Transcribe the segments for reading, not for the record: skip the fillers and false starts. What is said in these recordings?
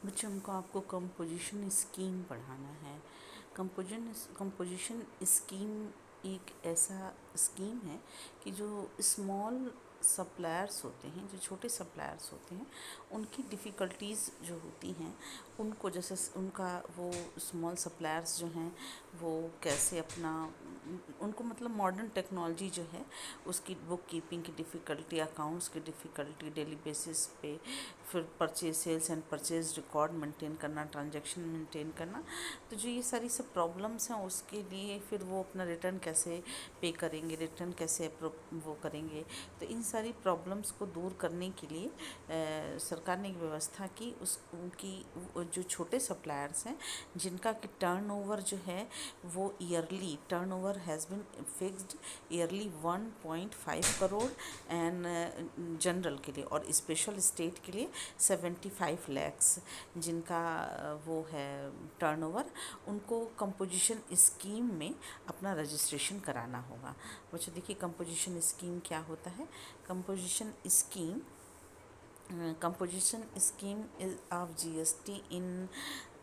बच्चों हमको आपको कंपोजिशन स्कीम पढ़ाना है। कंपोजिशन स्कीम एक ऐसा स्कीम है कि जो स्मॉल सप्लायर्स होते हैं, जो छोटे सप्लायर्स होते हैं, उनकी डिफ़िकल्टीज़ जो होती हैं, उनको जैसे उनका वो स्मॉल सप्लायर्स जो हैं वो कैसे अपना उनको मतलब मॉडर्न टेक्नोलॉजी जो है उसकी बुक कीपिंग की डिफ़िकल्टी, अकाउंट्स की डिफ़िकल्टी डेली बेसिस पे, फिर purchase sales and purchase record maintain करना, ट्रांजैक्शन मेंटेन करना। तो जो ये सारी सब प्रॉब्लम्स हैं उसके लिए फिर वो अपना रिटर्न कैसे पे करेंगे, रिटर्न कैसे वो करेंगे। तो इन सारी प्रॉब्लम्स को दूर करने के लिए सरकार ने एक व्यवस्था की, उस उनकी जो छोटे सप्लायर्स हैं जिनका कि टर्नओवर जो है वो yearly turnover has been fixed yearly 1.5 crore and general के लिए और स्पेशल स्टेट के लिए 75 लैक्स जिनका वो है टर्नओवर, उनको कंपोजिशन स्कीम में अपना रजिस्ट्रेशन कराना होगा। बच्चों देखिए कंपोजिशन स्कीम क्या होता है। Composition scheme composition scheme is of GST in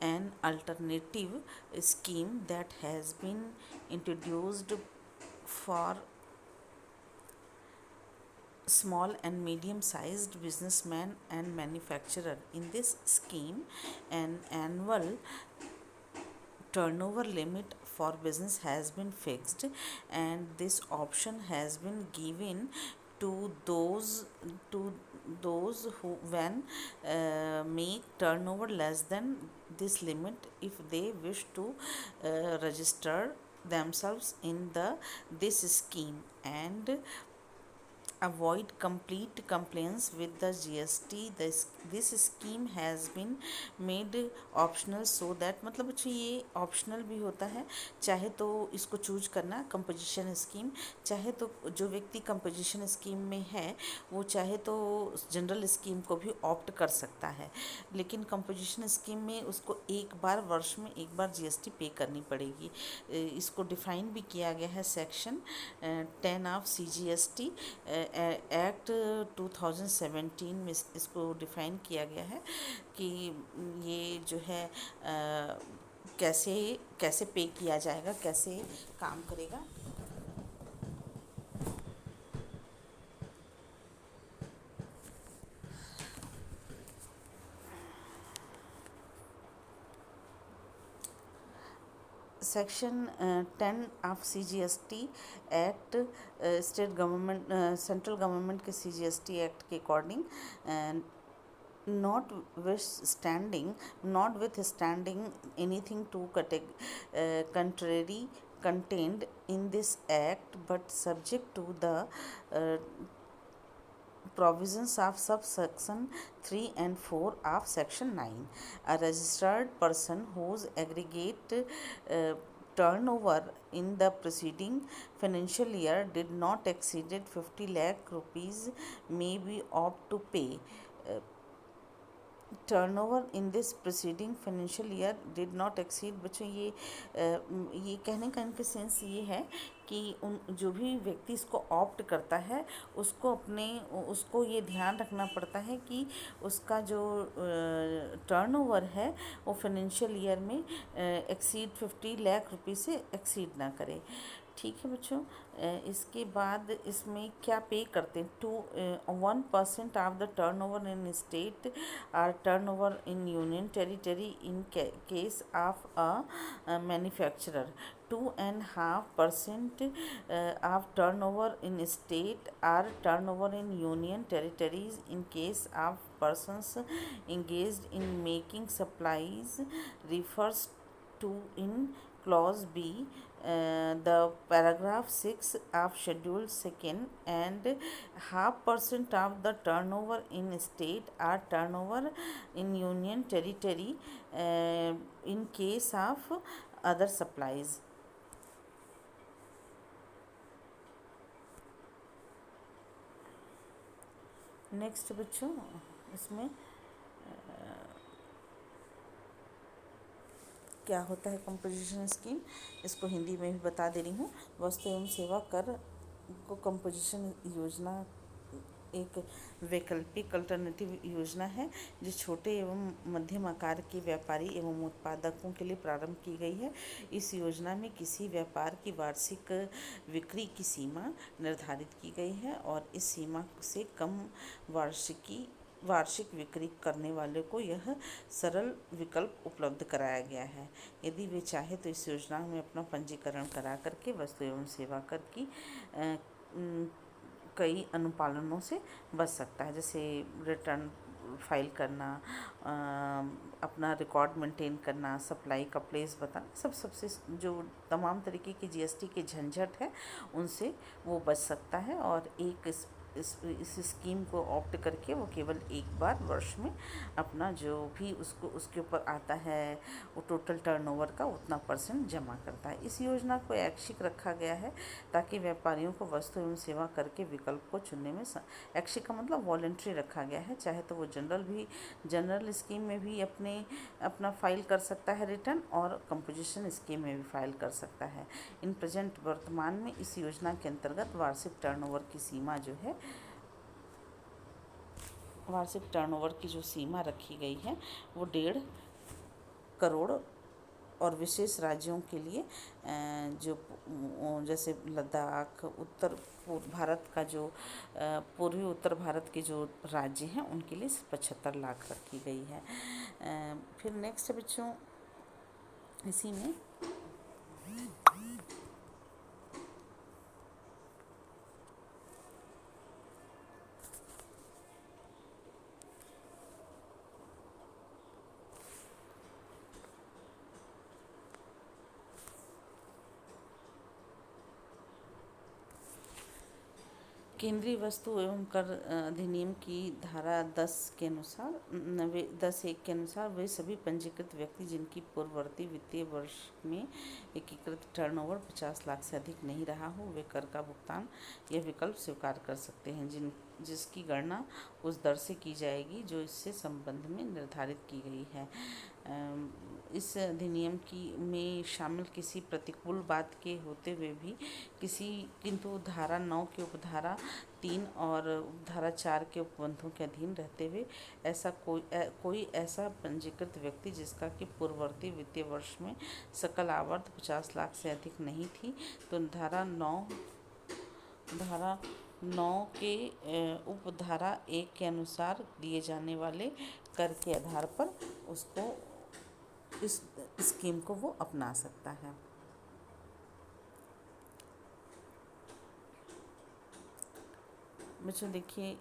an alternative scheme that has been introduced for small and medium sized businessmen and manufacturer. In this scheme, an annual turnover limit for business has been fixed, and this option has been given to to those who when make turnover less than this limit if they wish to register themselves in this scheme and avoid complete compliance with the GST. This scheme has been made optional so that मतलब बच्चों ये optional भी होता है, चाहे तो इसको choose करना कंपोजिशन स्कीम, चाहे तो जो व्यक्ति कंपोजिशन स्कीम में है वो चाहे तो जनरल स्कीम को भी ऑप्ट कर सकता है, लेकिन कंपोजिशन स्कीम में उसको एक बार वर्ष में एक बार GST पे करनी पड़ेगी। इसको डिफ़ाइन भी किया गया है सेक्शन 10 ऑफ CGST एक्ट 2017 में इसको डिफ़ाइन किया गया है कि ये जो है कैसे कैसे पे किया जाएगा, कैसे काम करेगा। Section 10 of CGST act state government central government के CGST एक्ट के according notwithstanding anything to contrary contained in this act, but subject to the uh, provisions of subsection 3 and 4 of section 9, a registered person whose aggregate turnover in the preceding financial year did not exceeded 50 lakh rupees may be opt to pay turnover in this preceding financial year did not exceed. बच्चों ये कहने का इनका sense ये है कि उन जो भी व्यक्ति इसको ऑप्ट करता है उसको ये ध्यान रखना पड़ता है कि उसका जो टर्नओवर है वो फाइनेंशियल ईयर में एक्सीड 50 लाख रुपए से एक्सीड ना करे। ठीक है बच्चों, इसके बाद इसमें क्या पे करते हैं, 1% of the turnover in state और turnover in union territory in case of a manufacturer, 2.5% of turnover in state or turnover in union territories in case of persons engaged in making supplies refers to in clause B, the paragraph 6 of schedule 2nd, and 0.5% of the turnover in state or turnover in union territory in case of other supplies. Next बच्चों इसमें क्या होता है composition scheme, इसको हिंदी में भी बता दे रही हूँ। वस्तु एवं सेवा कर को कंपोजिशन योजना एक वैकल्पिक अल्टरनेटिव योजना है जो छोटे एवं मध्यम आकार के व्यापारी एवं उत्पादकों के लिए प्रारंभ की गई है। इस योजना में किसी व्यापार की वार्षिक बिक्री की सीमा निर्धारित की गई है और इस सीमा से कम वार्षिक बिक्री करने वाले को यह सरल विकल्प उपलब्ध कराया गया है। यदि वे चाहे तो इस योजना में अपना पंजीकरण करा करके वस्तु एवं सेवा कर की कई अनुपालनों से बच सकता है, जैसे रिटर्न फाइल करना, अपना रिकॉर्ड मेंटेन करना, सप्लाई का प्लेस बताना, सबसे जो तमाम तरीके की जीएसटी के झंझट है उनसे वो बच सकता है। और एक इस स्कीम को ऑप्ट करके वो केवल एक बार वर्ष में अपना जो भी उसको उसके ऊपर आता है वो टोटल टर्नओवर का उतना परसेंट जमा करता है। इस योजना को ऐच्छिक रखा गया है ताकि व्यापारियों को वस्तु एवं सेवा कर के विकल्प को चुनने में ऐच्छिक का मतलब वॉलंटरी रखा गया है। चाहे तो वो जनरल स्कीम में भी अपना फाइल कर सकता है रिटर्न, और कंपोजिशन स्कीम में भी फाइल कर सकता है। इन प्रेजेंट वर्तमान में इस योजना के अंतर्गत वार्षिक टर्नओवर की जो सीमा रखी गई है वो 1.5 करोड़, और विशेष राज्यों के लिए जो जैसे लद्दाख, उत्तर पूर्व भारत का जो पूर्वी उत्तर भारत के जो राज्य हैं उनके लिए 75 लाख रखी गई है। फिर नेक्स्ट बच्चों इसी में केंद्रीय वस्तु एवं कर अधिनियम की धारा 10 के अनुसार 10(1) के अनुसार वे सभी पंजीकृत व्यक्ति जिनकी पूर्ववर्ती वित्तीय वर्ष में एकीकृत टर्नओवर 50 लाख से अधिक नहीं रहा हो, वे कर का भुगतान यह विकल्प स्वीकार कर सकते हैं, जिसकी गणना उस दर से की जाएगी जो इससे संबंध में निर्धारित की गई है। इस अधिनियम में शामिल किसी प्रतिकूल बात के होते हुए भी किंतु धारा 9 के उपधारा 3 और उपधारा 4 के उपबंधों के अधीन रहते हुए कोई ऐसा पंजीकृत व्यक्ति जिसका कि पूर्ववर्ती वित्तीय वर्ष में सकल आवर्त 50 लाख से अधिक नहीं थी, तो धारा 9 के उपधारा 1 के अनुसार दिए जाने वाले कर के आधार पर उसको इस स्कीम को वो अपना सकता है। बच्चों देखिए,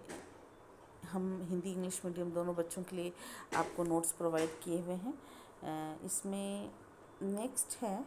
हम हिंदी इंग्लिश मीडियम दोनों बच्चों के लिए आपको नोट्स प्रोवाइड किए हुए हैं। इसमें नेक्स्ट है